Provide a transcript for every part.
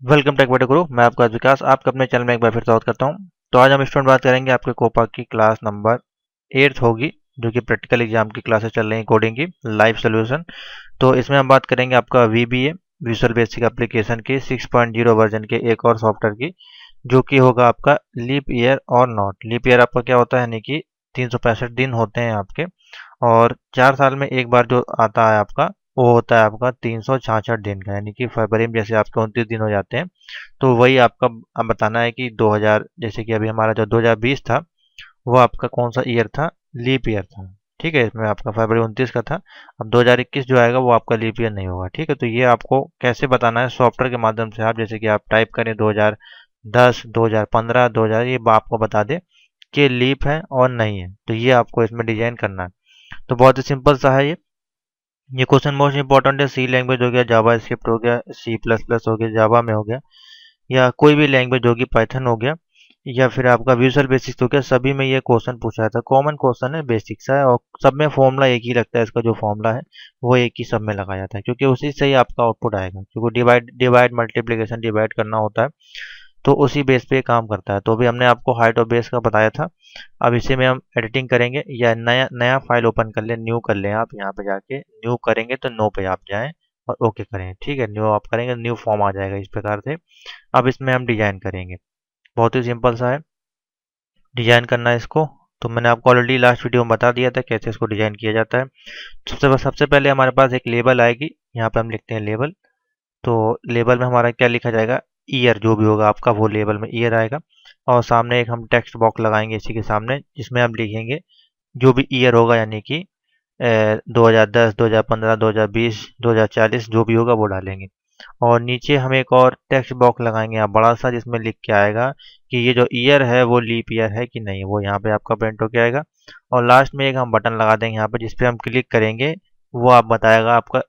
Welcome to take गुरु। मैं आपका विकास आपका अपने चैनल में एक बार फिर स्वागत करता हूं। तो आज हम स्टूडेंट बात करेंगे आपके कोपा की क्लास नंबर 8 होगी, जो कि प्रैक्टिकल एग्जाम की क्लासेस चल रही हैं कोडिंग की लाइव सोल्यूशन। तो इसमें हम बात करेंगे आपका वीबीए विजुअल बेसिक एप्लीकेशन की 6.0 वर्जन के एक और सॉफ्टवेयर की, जो कि होगा आपका लीप ईयर और नॉट। लीप ईयर आपका क्या होता है, यानी कि 365 दिन होते हैं आपके, और 4 साल में एक बार जो आता है आपका वो होता है आपका 366 दिन का, यानी कि फरवरी में जैसे आपके 29 दिन हो जाते हैं, तो वही आपका अब बताना है कि 2000, जैसे कि अभी हमारा जो 2020 था वो आपका कौन सा ईयर था, लीप ईयर था। ठीक है, इसमें आपका फरवरी 29 का था। अब 2021 जो आएगा वो आपका लीप ईयर नहीं होगा। ठीक है, तो ये आपको कैसे बताना है सॉफ्टवेयर के माध्यम से, आप जैसे कि आप टाइप करें 2010, 2015, 2000, ये आपको बता दे कि लीप है और नहीं है, तो ये आपको इसमें डिजाइन करना है। तो बहुत ही सिंपल सा है ये क्वेश्चन मोस्ट इंपॉर्टेंट है। सी लैंग्वेज हो गया, जावा स्क्रिप्ट हो गया, सी प्लस प्लस हो गया जावा में हो गया, या कोई भी लैंग्वेज होगी, पाइथन हो गया, या फिर आपका विजुअल बेसिक्स हो गया, सभी में ये क्वेश्चन पूछा जाता है। कॉमन क्वेश्चन है, बेसिक सा है, और सब में फॉर्मूला एक ही लगता है। इसका जो फॉर्मूला है वो एक ही सब में लगाया जाता है, क्योंकि उसी से ही आपका आउटपुट आएगा, क्योंकि डिवाइड डिवाइड मल्टीप्लिकेशन डिवाइड करना होता है, तो उसी बेस पे काम करता है। तो अभी हमने आपको हाइट और बेस का बताया था। अब इसी में हम एडिटिंग करेंगे, या नया नया फाइल ओपन कर लें, न्यू कर लें। आप यहाँ पे जाके न्यू करेंगे तो नो पे आप जाएं और ओके करें। ठीक है, न्यू आप करेंगे, न्यू फॉर्म आ जाएगा इस प्रकार से। अब इसमें हम डिजाइन करेंगे, बहुत ही सिंपल सा है डिजाइन करना है इसको। तो मैंने आपको ऑलरेडी लास्ट वीडियो में बता दिया था कैसे इसको डिजाइन किया जाता है। सबसे पहले हमारे पास एक लेबल आएगी, यहाँ पे हम लिखते हैं लेबल। तो लेबल में हमारा क्या लिखा जाएगा, ईयर जो भी होगा आपका वो लेबल में ईयर आएगा। और सामने एक हम टेक्स्ट बॉक्स लगाएंगे इसी के सामने, जिसमें हम लिखेंगे जो भी ईयर होगा, यानी कि 2010, 2015, 2020, 2040 जो भी होगा वो डालेंगे। और नीचे हम एक और टेक्स्ट बॉक्स लगाएंगे यहाँ बड़ा सा, जिसमें लिख के आएगा कि ये जो ईयर है वो लीप ईयर है कि नहीं, वो यहाँ पे आपका प्रिंट होके आएगा। और लास्ट में एक हम बटन लगा देंगे यहाँ पे, जिसपे हम क्लिक करेंगे, वो आप बताएगा आपका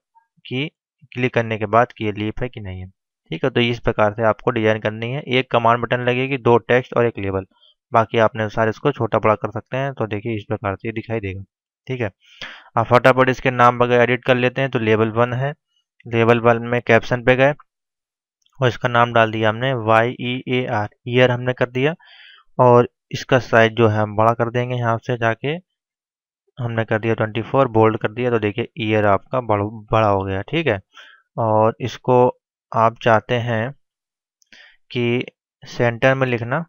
कि क्लिक करने के बाद कि ये लीप है कि नहीं है। ठीक है, तो इस प्रकार से आपको डिजाइन करनी है। एक कमांड बटन लगेगी, दो टेक्स्ट और एक लेबल, बाकी आपने सारे इसको छोटा बड़ा कर सकते हैं। तो देखिए इस प्रकार से ये दिखाई देगा। ठीक है, आप फटाफट इसके नाम वगैरह एडिट कर लेते हैं। तो लेवल 1 है, लेवल 1 में कैप्शन पे गए और इसका नाम डाल दिया हमने YEAR, ईयर हमने कर दिया। और इसका साइज जो है हम बड़ा कर देंगे, यहाँ से जाके हमने कर दिया 24, बोल्ड कर दिया। तो देखिए ईयर आपका बड़ा हो गया। ठीक है, और इसको आप चाहते हैं कि सेंटर में लिखना,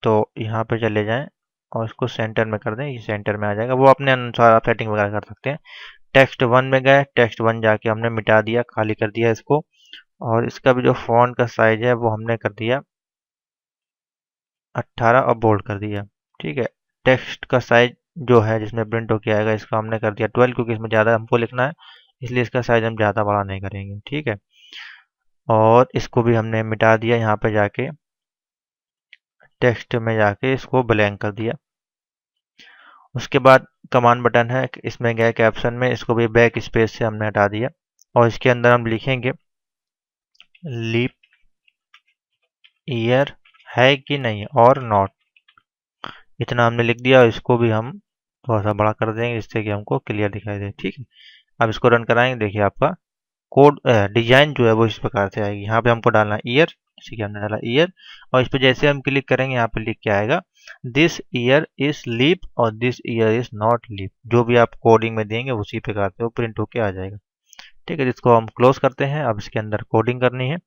तो यहाँ पे चले जाएं और इसको सेंटर में कर दें, ये सेंटर में आ जाएगा। वो अपने अनुसार आप सेटिंग वगैरह कर सकते हैं। टेक्स्ट 1 में गए, टेक्स्ट 1 जाके हमने मिटा दिया, खाली कर दिया इसको। और इसका भी जो फॉन्ट का साइज है वो हमने कर दिया 18 और बोल्ड कर दिया। ठीक है, टेक्स्ट का साइज जो है जिसमें प्रिंट होके आएगा, इसका हमने कर दिया 12, क्योंकि इसमें ज़्यादा हमको लिखना है, इसलिए इसका साइज हम ज़्यादा बड़ा नहीं करेंगे। ठीक है, और इसको भी हमने मिटा दिया, यहाँ पे जाके टेक्स्ट में जाके इसको ब्लैंक कर दिया। उसके बाद कमांड बटन है, इसमें गए कैप्शन में, इसको भी बैक स्पेस से हमने हटा दिया। और इसके अंदर हम लिखेंगे लीप ईयर है कि नहीं और नॉट, इतना हमने लिख दिया। और इसको भी हम थोड़ा सा बड़ा कर देंगे, जिससे कि हमको क्लियर दिखाई दे। ठीक है, अब इसको रन कराएंगे, देखिए आपका कोड डिजाइन जो है वो इस प्रकार से आएगी। यहाँ पे हमको डालना ईयर, जैसे कि हमने डाला ईयर, और इस पे जैसे हम क्लिक करेंगे यहाँ पे लिख के आएगा दिस ईयर इज लीप और this year is not leap. जो भी आप कोडिंग में देंगे उसी प्रकार से वो प्रिंट होके आ जाएगा। ठीक है, जिसको हम क्लोज करते हैं। अब इसके अंदर कोडिंग करनी है।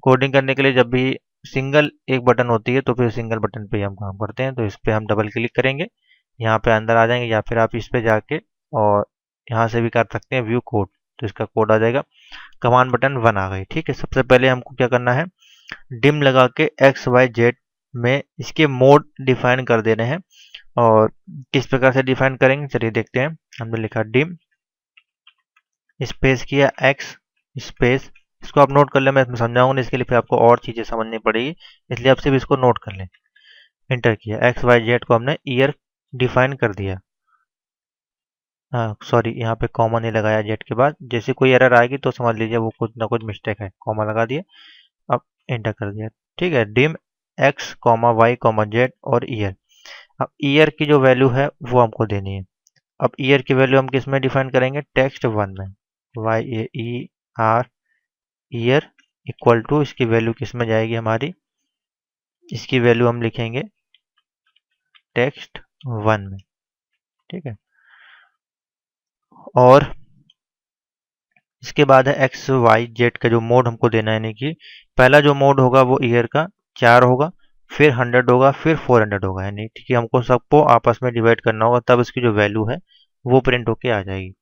कोडिंग करने के लिए जब भी सिंगल एक बटन होती है तो फिर सिंगल बटन पे ही हम काम करते हैं। तो इस पे हम डबल क्लिक करेंगे, यहाँ पे अंदर आ जाएंगे, या फिर आप इस पे जाके और यहाँ से भी कर सकते हैं व्यू कोड, तो इसका कोड आ जाएगा। कमांड बटन 1 आ गई। ठीक है, सबसे पहले हमको क्या करना है, डिम लगा के XYZ में इसके मोड डिफाइन कर देने हैं। और किस प्रकार से डिफाइन करेंगे चलिए देखते हैं। हमने लिखा डिम स्पेस किया X स्पेस, इसको आप नोट कर लें, मैं इसमें समझाऊंगा नहीं, इसके लिए फिर आपको और चीज़ें समझनी पड़ेगी, इसलिए आप सिर्फ इसको नोट कर लें। एंटर किया, XYZ को हमने ईयर डिफाइन कर दिया। हाँ सॉरी, यहाँ पे कॉमा नहीं लगाया जेड के बाद, जैसे कोई एरर आएगी तो समझ लीजिए वो कुछ ना कुछ मिस्टेक है, कॉमा लगा दिया। अब एंटर कर दिया। ठीक है, डिम X Y जेड और ईयर। अब ईयर की जो वैल्यू है वो हमको देनी है। अब ईयर की वैल्यू हम किस में डिफाइन करेंगे, टेक्स्ट 1 में, YEAR ईयर इक्वल टू, इसकी वैल्यू किस में जाएगी हमारी, इसकी वैल्यू हम लिखेंगे टेक्स्ट 1 में, ठीक है। और इसके बाद है एक्स वाई जेड का जो मोड हमको देना है, यानी कि पहला जो मोड होगा वो ईयर का 4 होगा, फिर 100 होगा, फिर 400 होगा, यानी ठीक है हमको सबको आपस में डिवाइड करना होगा, तब इसकी जो वैल्यू है वो प्रिंट होके आ जाएगी।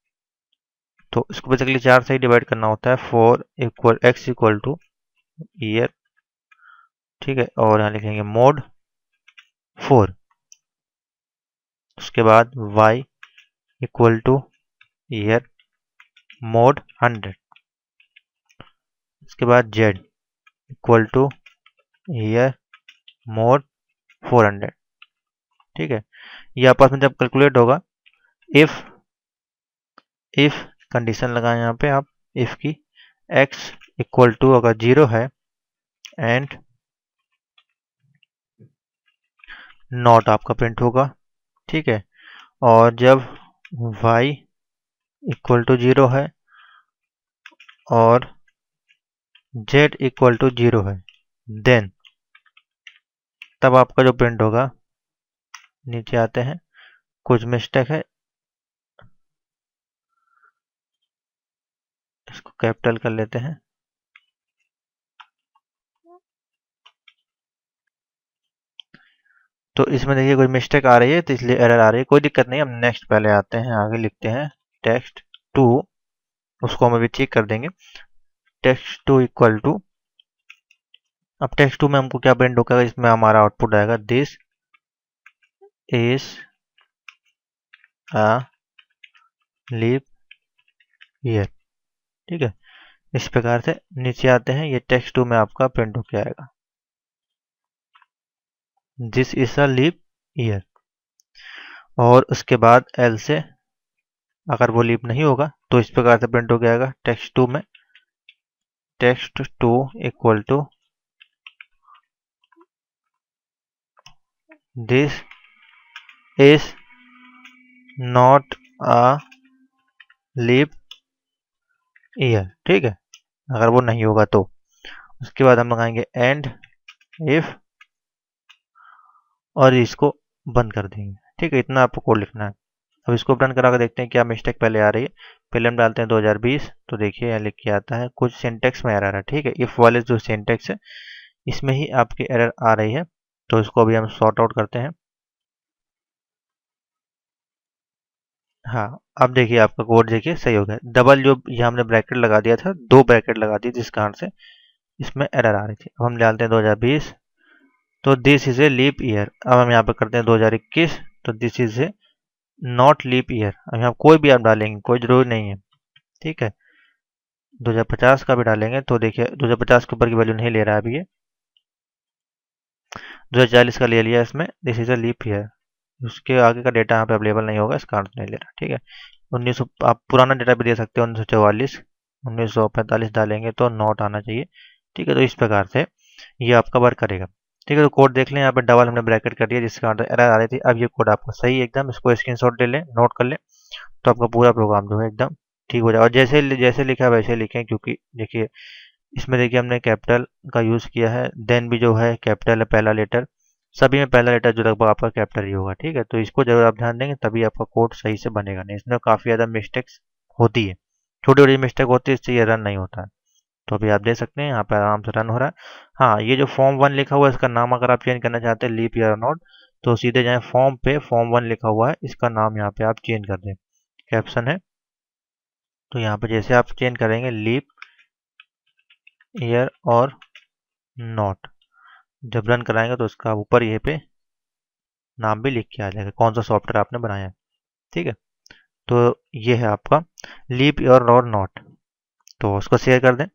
तो इसको बेसिकली 4 से ही डिवाइड करना होता है, 4 equal x equal two year, ठीक है, और यहाँ लिखेंगे मोड 4। उसके बाद y equal two year mode 100। इसके बाद z equal two year mode 400, ठीक है। ये आपस में जब कैलकुलेट होगा, इफ कंडीशन लगाएं यहाँ पे आप, इफ की x इक्वल टू अगर 0 है एंड नॉट आपका प्रिंट होगा, ठीक है। और जब y इक्वल टू 0 है और z इक्वल टू 0 है, देन तब आपका जो प्रिंट होगा, नीचे आते हैं, कुछ मिस्टेक है, इसको कैपिटल कर लेते हैं। तो इसमें देखिए कोई मिस्टेक आ रही है, तो इसलिए एरर आ रही है, कोई दिक्कत नहीं। हम नेक्स्ट पहले आते हैं, आगे लिखते हैं टेक्स्ट 2, उसको हम अभी चेक कर देंगे। टेक्स्ट 2 इक्वल टू, अब टेक्स्ट 2 में हमको क्या प्रिंट होगा, इसमें हमारा आउटपुट आएगा this is a leap year, ठीक है। इस प्रकार से नीचे आते हैं, ये टेक्स्ट 2 में आपका प्रिंट होके आएगा this is a leap year. और उसके बाद एल से अगर वो लीप नहीं होगा तो इस प्रकार से प्रिंट होके आएगा टेक्स्ट 2 में, text 2 equal to this is not a leap year, ठीक है, अगर वो नहीं होगा तो। उसके बाद हम लगाएंगे एंड इफ, और इसको बंद कर देंगे, ठीक है। इतना आपको कोड लिखना है। अब इसको रन करा कर देखते हैं क्या मिस्टेक पहले आ रही है। पहले हम डालते हैं 2020, तो देखिए यहाँ लिख के आता है कुछ सिंटेक्स में एरर है, ठीक है। इफ वाले जो सिंटेक्स है इसमें ही आपकी एरर आ रही है, तो इसको अभी हम सॉर्ट आउट करते हैं। हाँ, अब देखिए आपका कोड देखिए सही हो गया। डबल जो यहाँ हमने ब्रैकेट लगा दिया था, 2 ब्रैकेट लगा दी जिस कारण से इसमें एरर आ रही थी। अब हम डालते हैं 2020, तो this is a leap year. अब हम यहाँ पे करते हैं 2021, तो this is a not leap year. अब यहाँ कोई भी आप डालेंगे, कोई जरूरी नहीं है, ठीक है। 2050 का भी डालेंगे तो देखिए 2050 के ऊपर की वैल्यू नहीं ले रहा है अभी ये, 2040 का ले लिया इसमें, this is a leap year. उसके आगे का डेटा यहाँ पे अवेलेबल नहीं होगा, इस कारण से नहीं ले रहा, ठीक है। 1900 आप पुराना डेटा भी दे सकते हो, 1944, 1945 डालेंगे तो नॉट आना चाहिए, ठीक है। तो इस प्रकार से ये आपका वर्क करेगा, ठीक है। तो कोड देख लें, यहाँ पे डबल हमने ब्रैकेट कर दिया जिस कारण से एरर आ रही थी। अब ये कोड आपका सही है एकदम, इसको स्क्रीनशॉट ले लें, नोट कर लें, तो आपका पूरा प्रोग्राम जो है एकदम ठीक हो जाएगा। और जैसे जैसे लिखा है वैसे लिखें, क्योंकि देखिए इसमें देखिए हमने कैपिटल का यूज़ किया है, देन भी जो है कैपिटल है पहला लेटर, सभी में पहला लेटर जो लगभग आपका कैपिटल ही होगा, ठीक है। तो इसको जरूर आप ध्यान देंगे, तभी आपका कोड सही से बनेगा, नहीं इसमें काफ़ी ज़्यादा मिस्टेक्स होती है, छोटी छोटी मिस्टेक होती है, इससे ये रन नहीं होता है। तो अभी आप देख सकते हैं यहाँ पे आराम से रन हो रहा है। हाँ, ये जो फॉर्म 1 लिखा हुआ है इसका नाम अगर आप चेंज करना चाहते हैं लीप ईयर नॉट, तो सीधे जाएँ फॉर्म पे, फॉर्म 1 लिखा हुआ है, इसका नाम यहाँ पे आप चेंज कर दें, कैप्शन है, तो यहाँ पे जैसे आप चेंज करेंगे लीप ईयर और नॉट, जब रन कराएंगे तो उसका ऊपर ये पे नाम भी लिख के आ जाएगा कौन सा सॉफ्टवेयर आपने बनाया है, ठीक है। तो ये है आपका लीप ईयर और नॉट, तो उसको शेयर कर दें।